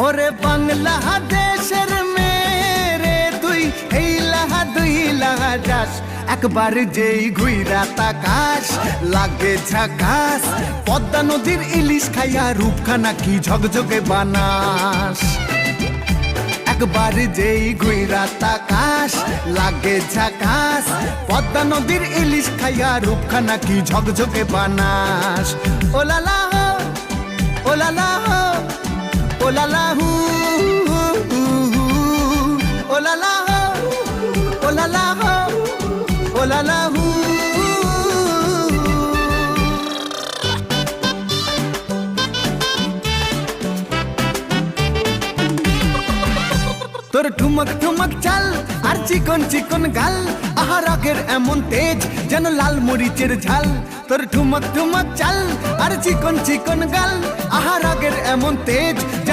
ওরে বাংলাদেশের মেরে তুই এই লাহা দুই লাহা যাস, একবার যেই ঘুইরা তাকাস লাগে ঝাকাস। পদ্মা নদীর ইলিশ খাইয়া রূপখানা কি ঝকঝকে বানাস, একবার যেই ঘুইরা তাকাস লাগে ঝাকাস। পদ্মা নদীর ইলিশ খাইয়া রূপখানা কি ঝকঝকে বানাস। ওলালা হো ওলালা হো ওলালা হু ওলালা হো ওলালা হো ওলালা হু। তোর ঠুমক ঠুমক চাল আর চিকন চিকন গাল, আহা রাগের এমন তেজ যেন লাল মরিচের ঝাল। তোর ঠুমক ঠুমক চাল আর চিকন চিকন গাল, আহা রাগের এমন তেজ যেন